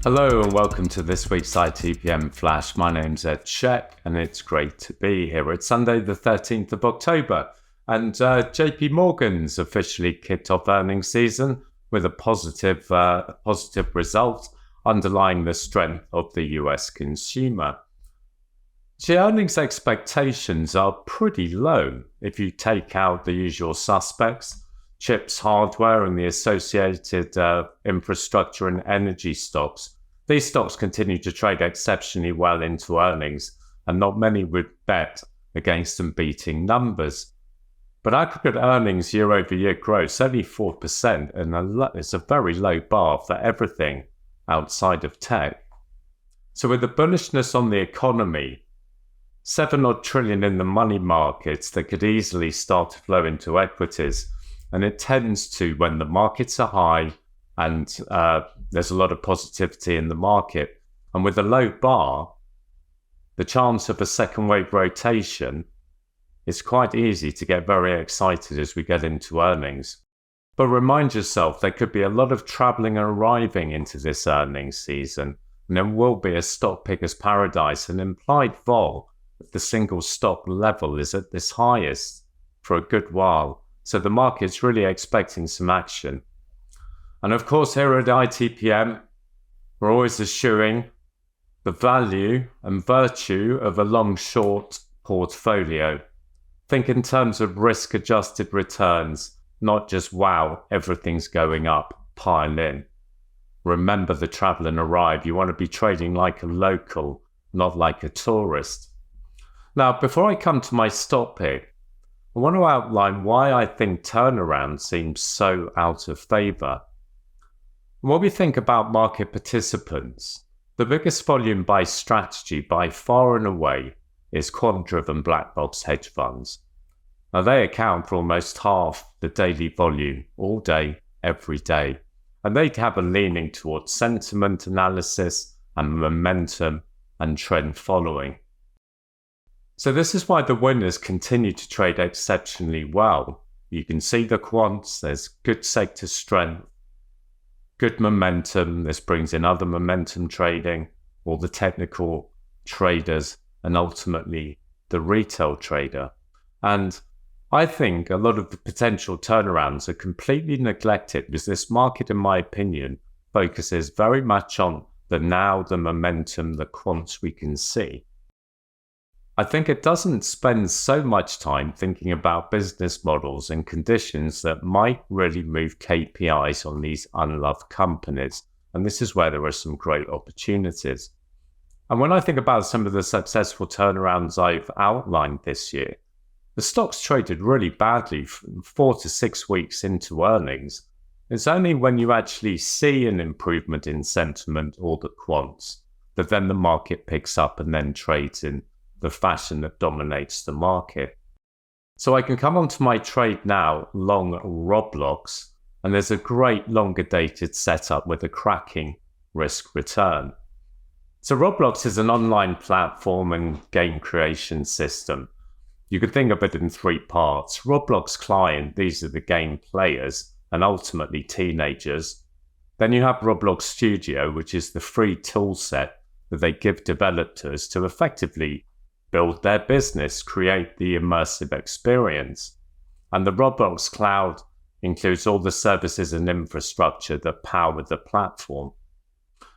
Hello and welcome to this week's ITPM Flash. My name's Shek and it's great to be here. It's Sunday the 13th of October and JP Morgan's officially kicked off earnings season with a positive result underlying the strength of the US consumer. The earnings expectations are pretty low if you take out the usual suspects. Chips, hardware and the associated infrastructure and energy stocks. These stocks continue to trade exceptionally well into earnings, and not many would bet against them beating numbers. But aggregate earnings year-over-year growth, only 4%, and it's a very low bar for everything outside of tech. So with the bullishness on the economy, $7 trillion in the money markets that could easily start to flow into equities, and it tends to when the markets are high and there's a lot of positivity in the market. And with a low bar, the chance of a second wave rotation is quite easy to get very excited as we get into earnings. But remind yourself, there could be a lot of traveling and arriving into this earnings season, and there will be a stock picker's paradise. An implied vol at the single stock level is at this highest for a good while. So the market's really expecting some action. And of course, here at ITPM, we're always eschewing the value and virtue of a long-short portfolio. Think in terms of risk-adjusted returns, not just, wow, everything's going up, pile in. Remember the travel and arrive. You want to be trading like a local, not like a tourist. Now, before I come to my stock pick, I want to outline why I think turnaround seems so out of favour. When we think about market participants, the biggest volume by strategy by far and away is quant-driven black box hedge funds. Now they account for almost half the daily volume all day, every day, and they have a leaning towards sentiment analysis and momentum and trend following. So this is why the winners continue to trade exceptionally well. You can see the quants, there's good sector strength, good momentum. This brings in other momentum trading, all the technical traders, and ultimately the retail trader. And I think a lot of the potential turnarounds are completely neglected because this market, in my opinion, focuses very much on the now, the momentum, the quants we can see. I think it doesn't spend so much time thinking about business models and conditions that might really move KPIs on these unloved companies. And this is where there are some great opportunities. And when I think about some of the successful turnarounds I've outlined this year, the stocks traded really badly from 4 to 6 weeks into earnings. It's only when you actually see an improvement in sentiment or the quants that then the market picks up and then trades in the fashion that dominates the market. So I can come on to my trade now, long Roblox, and there's a great longer dated setup with a cracking risk return. So Roblox is an online platform and game creation system. You could think of it in 3 parts. Roblox client, these are the game players and ultimately teenagers. Then you have Roblox Studio, which is the free tool set that they give developers to effectively build their business, create the immersive experience. And the Roblox cloud includes all the services and infrastructure that power the platform.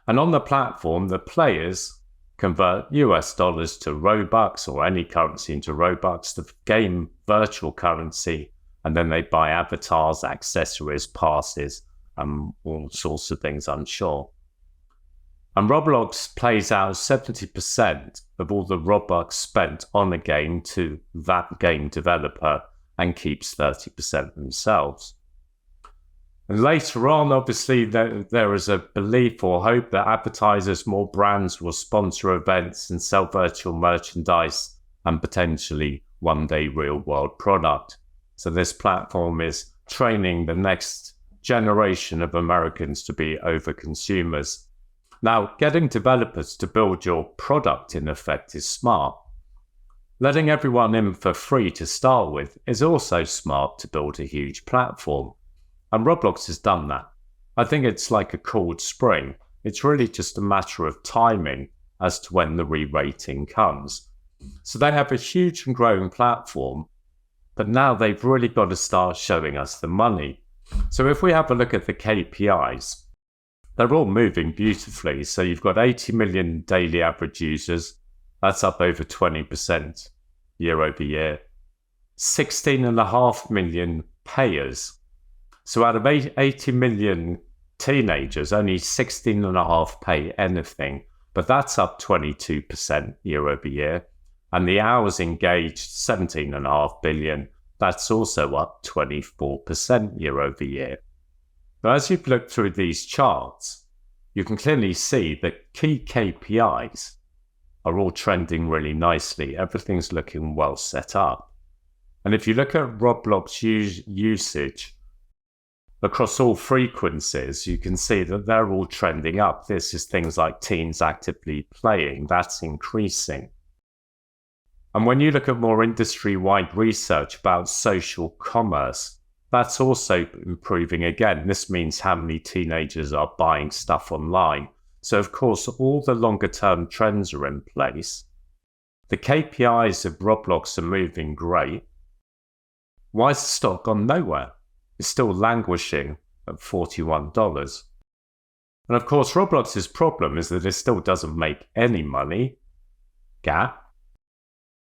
And on the platform, the players convert US dollars to Robux or any currency into Robux, the game virtual currency, and then they buy avatars, accessories, passes, and all sorts of things, I'm sure. And Roblox pays out 70% of all the Robux spent on a game to that game developer and keeps 30% themselves. And later on, obviously, there is a belief or hope that advertisers, more brands will sponsor events and sell virtual merchandise and potentially one day real world product. So this platform is training the next generation of Americans to be over-consumers. Now, getting developers to build your product, in effect, is smart. Letting everyone in for free to start with is also smart to build a huge platform. And Roblox has done that. I think it's like a cold spring. It's really just a matter of timing as to when the re-rating comes. So they have a huge and growing platform, but now they've really got to start showing us the money. So if we have a look at the KPIs, they're all moving beautifully. So you've got 80 million daily average users. That's up over 20% year over year. 16.5 million payers. So out of 80 million teenagers, only 16.5 pay anything, but that's up 22% year over year. And the hours engaged, 17.5 billion, that's also up 24% year over year. But as you've looked through these charts, you can clearly see that key KPIs are all trending really nicely. Everything's looking well set up. And if you look at Roblox usage across all frequencies, you can see that they're all trending up. This is things like teens actively playing, that's increasing. And when you look at more industry-wide research about social commerce, that's also improving again. This means how many teenagers are buying stuff online. So of course, all the longer-term trends are in place. The KPIs of Roblox are moving great. Why is the stock gone nowhere? It's still languishing at $41. And of course, Roblox's problem is that it still doesn't make any money, gap,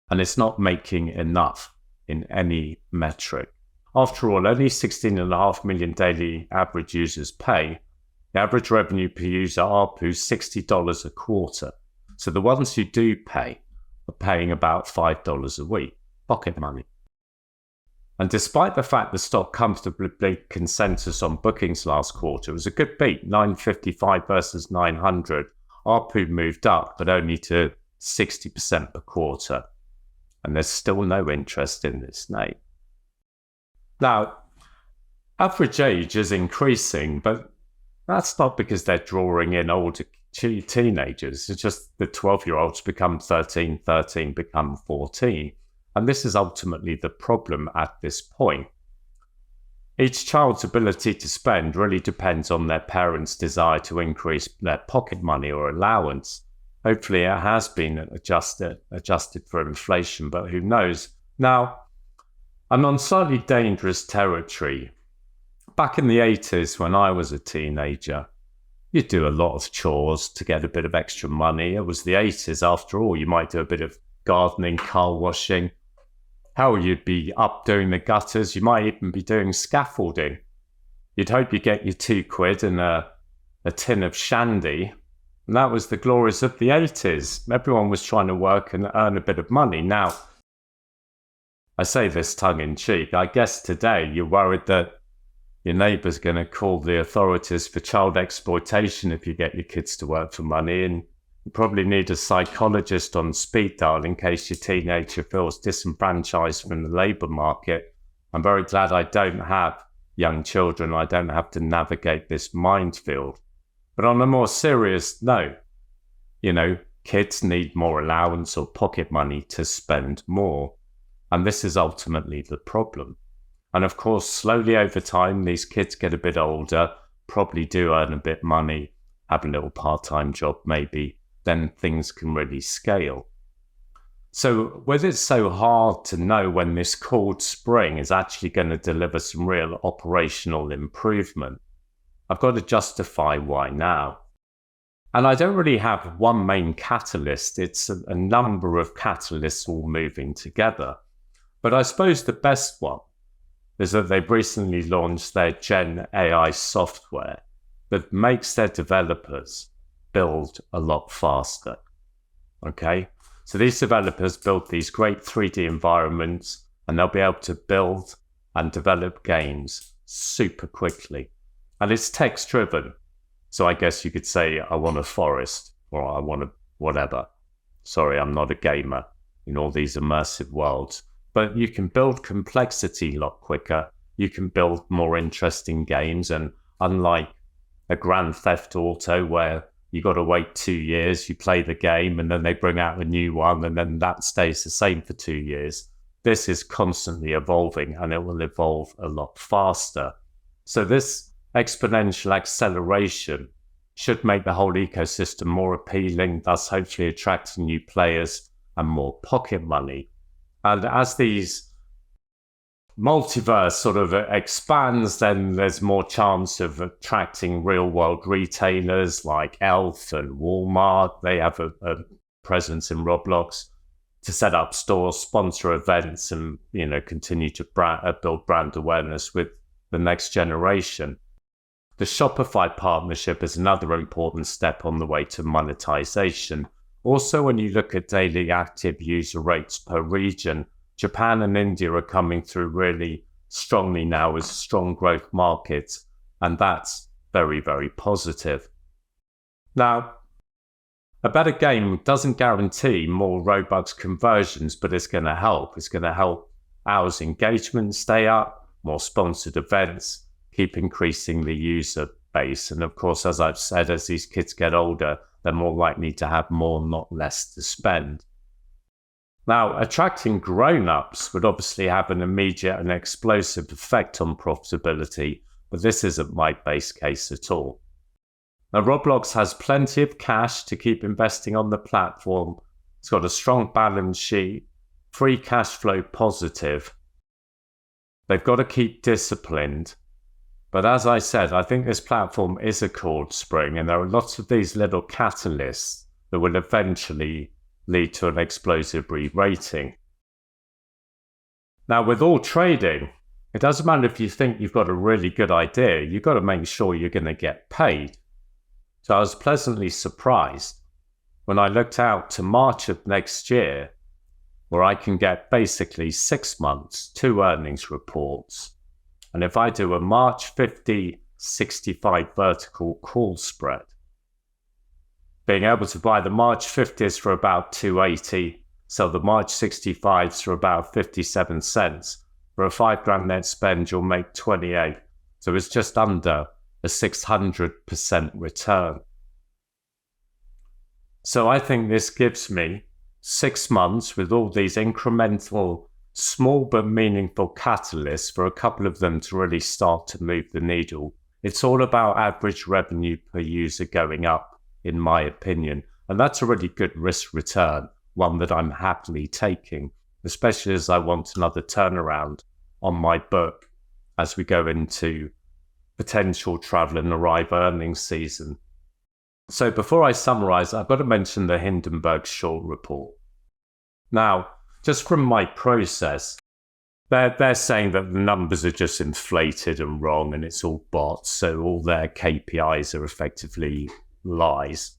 and it's not making enough in any metric. After all, only 16.5 million daily average users pay. The average revenue per user ARPU is $60 a quarter. So the ones who do pay are paying about $5 a week, pocket money. And despite the fact the stock comfortably beat consensus on bookings last quarter, it was a good beat, 955 versus 900. ARPU moved up, but only to 60% per quarter. And there's still no interest in this name. Now, average age is increasing, but that's not because they're drawing in older teenagers. It's just the 12-year-olds become 13, 13 become 14. And this is ultimately the problem at this point. Each child's ability to spend really depends on their parents' desire to increase their pocket money or allowance. Hopefully it has been adjusted for inflation, but who knows? Now, I'm on slightly dangerous territory. Back in the 80s, when I was a teenager, you'd do a lot of chores to get a bit of extra money. It was the 80s after all. You might do a bit of gardening, car washing. Hell, you'd be up doing the gutters. You might even be doing scaffolding. You'd hope you get your £2 and a tin of shandy. And that was the glories of the 80s. Everyone was trying to work and earn a bit of money. Now, I say this tongue-in-cheek. I guess today you're worried that your neighbour's going to call the authorities for child exploitation if you get your kids to work for money, and you probably need a psychologist on speed dial in case your teenager feels disenfranchised from the labour market. I'm very glad I don't have young children. I don't have to navigate this minefield. But on a more serious note, kids need more allowance or pocket money to spend more. And this is ultimately the problem. And of course, slowly over time, these kids get a bit older, probably do earn a bit of money, have a little part-time job maybe, then things can really scale. So with it so hard to know when this cold spring is actually going to deliver some real operational improvement, I've got to justify why now. And I don't really have one main catalyst. It's a number of catalysts all moving together. But I suppose the best one is that they've recently launched their Gen AI software that makes their developers build a lot faster. Okay? So these developers build these great 3D environments, and they'll be able to build and develop games super quickly. And it's text-driven. So I guess you could say, I want a forest, or I want a whatever. Sorry, I'm not a gamer in all these immersive worlds. But you can build complexity a lot quicker. You can build more interesting games. And unlike a Grand Theft Auto where you got to wait 2 years, you play the game and then they bring out a new one and then that stays the same for 2 years. This is constantly evolving and it will evolve a lot faster. So this exponential acceleration should make the whole ecosystem more appealing, thus hopefully attracting new players and more pocket money. And as these multiverse sort of expands, then there's more chance of attracting real-world retailers like Elf and Walmart. They have a presence in Roblox to set up stores, sponsor events, and continue to build brand awareness with the next generation. The Shopify partnership is another important step on the way to monetization. Also, when you look at daily active user rates per region, Japan and India are coming through really strongly now as strong growth markets, and that's very, very positive. Now, a better game doesn't guarantee more Robux conversions, but it's going to help. It's going to help hours engagement stay up, more sponsored events, keep increasing the user base. And of course, as I've said, as these kids get older, they're more likely to have more, not less to spend. Now, attracting grown-ups would obviously have an immediate and explosive effect on profitability, but this isn't my base case at all. Now, Roblox has plenty of cash to keep investing on the platform. It's got a strong balance sheet, free cash flow positive. They've got to keep disciplined. But as I said, I think this platform is a cold spring, and there are lots of these little catalysts that will eventually lead to an explosive re-rating. Now, with all trading, it doesn't matter if you think you've got a really good idea, you've got to make sure you're going to get paid. So I was pleasantly surprised when I looked out to March of next year, where I can get basically 6 months, 2 earnings reports. And if I do a March 50-65 vertical call spread, being able to buy the March 50s for about 280, sell the March 65s for about 57 cents. For a $5,000 net spend, you'll make 28. So it's just under a 600% return. So I think this gives me 6 months with all these incremental, small but meaningful catalysts for a couple of them to really start to move the needle. It's all about average revenue per user going up, in my opinion. And that's a really good risk return, one that I'm happily taking, especially as I want another turnaround on my book as we go into potential travel and arrive earnings season. So before I summarize, I've got to mention the Hindenburg short report. Now, just from my process, they're saying that the numbers are just inflated and wrong and it's all bots, so all their KPIs are effectively lies.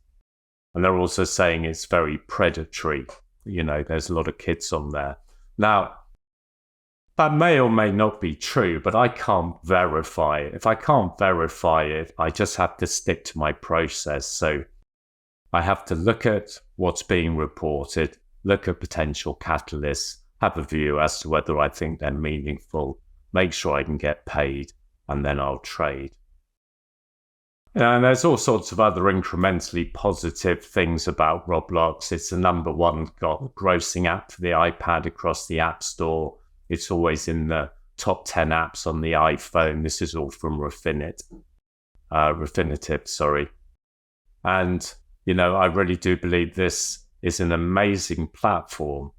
And they're also saying it's very predatory. There's a lot of kids on there. Now, that may or may not be true, but I can't verify it. If I can't verify it, I just have to stick to my process. So I have to look at what's being reported, look at potential catalysts, have a view as to whether I think they're meaningful, make sure I can get paid, and then I'll trade. And there's all sorts of other incrementally positive things about Roblox. It's the number one grossing app for the iPad across the App Store. It's always in the top 10 apps on the iPhone. This is all from Refinitiv. And, I really do believe this is an amazing platform.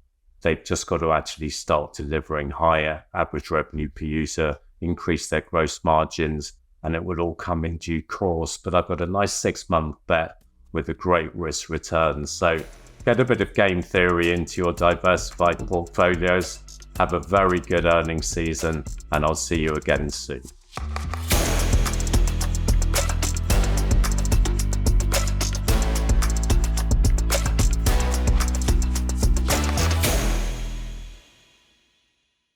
They've just got to actually start delivering higher average revenue per user, increase their gross margins, and it will all come in due course. But I've got a nice 6-month bet with a great risk return. So get a bit of game theory into your diversified portfolios. Have a very good earnings season, and I'll see you again soon.